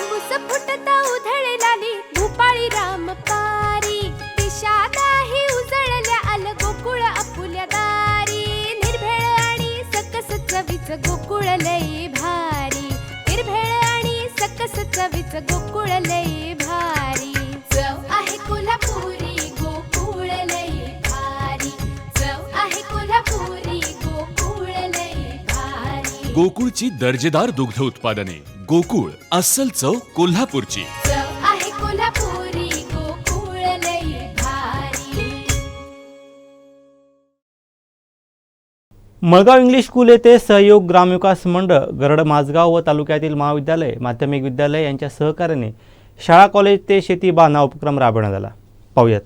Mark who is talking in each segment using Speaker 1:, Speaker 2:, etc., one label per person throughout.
Speaker 1: तांबूस फुटता उधळलाली भूपाळी रामपारी दिशा नाही उजळल्या आल गोकुळ आपुल्या दारी निर्भेळ आणि सकस चवीच गोकुळ लई भारी निर्भेळ आणि सकस चवीच गोकुळ लई भारी चव आहे कोल्हापुरी गोकुळ लई भारी चव आहे कोल्हापुरी गोकुळ लई भारी
Speaker 2: गोकुळची दर्जेदार दुग्ध उत्पादने गोकुळ अस्सल चव कोल्हापूरची
Speaker 1: चव आहे कोल्हापुरी गोकुळ लई भारी
Speaker 3: मळगाव इंग्लिश स्कूल येथे सहयोग ग्रामविकास मंडळ गरड माझगाव व तालुक्यातील महाविद्यालय माध्यमिक विद्यालय यांच्या सहकार्याने शाळा कॉलेज ते शेती बांधणा उपक्रम राबवण्यात आला. पाहूयात.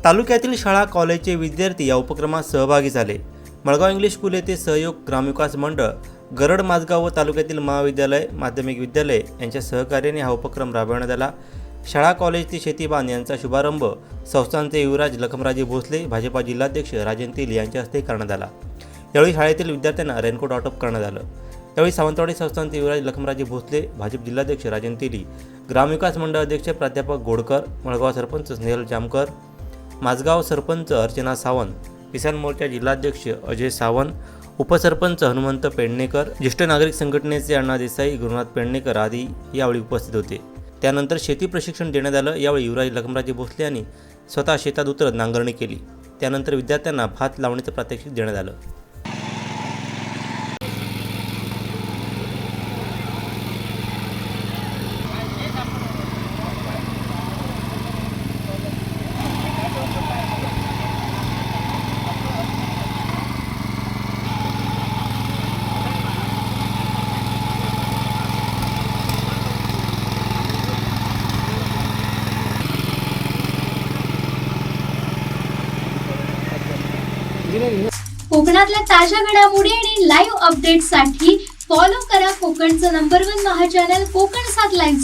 Speaker 3: तालुक्यातील शाळा कॉलेजचे विद्यार्थी या उपक्रमात सहभागी झाले. मळगाव इंग्लिश स्कूल येथे सहयोग ग्रामविकास मंडळ गरड माझगाव व तालुक्यातील महाविद्यालय माध्यमिक विद्यालय यांच्या सहकार्याने हा उपक्रम राबवण्यात आला. शाळा कॉलेज ते शेतीबांध यांचा शुभारंभ संस्थानचे युवराज लखमराजे भोसले भाजपा जिल्हाध्यक्ष राजन तेली यांच्या हस्ते करण्यात आला. यावेळी शाळेतील विद्यार्थ्यांना रेनकोट वाटप करण्यात आलं. यावेळी सावंतवाडी संस्थानचे युवराज लखमराजे भोसले भाजप जिल्हाध्यक्ष राजन तेली ग्रामविकास मंडळ अध्यक्ष प्राध्यापक गोडकर मळगाव सरपंच स्नेहल जामकर माझगाव सरपंच अर्चना सावंत किसान मोर्चा जिल्हाध्यक्ष अजय सावंत उपसरपंच हनुमंत पेडणेकर ज्येष्ठ नागरिक संघटनेचे अण्णा देसाई गुरुनाथ पेडणेकर आदी यावेळी उपस्थित होते. त्यानंतर शेती प्रशिक्षण देण्यात आलं. यावेळी युवराज लखमराजे भोसले यांनी स्वतः शेतात उतरत नांगरणी केली. त्यानंतर विद्यार्थ्यांना भात लावण्याचं प्रात्यक्षिक देण्यात आलं.
Speaker 4: कोकणातल्या ताज्या घडामोडी आणि लाईव्ह अपडेट्ससाठी फॉलो करा कोकणचं नंबर 1 महा चॅनल कोकण 7 लाईव्ह.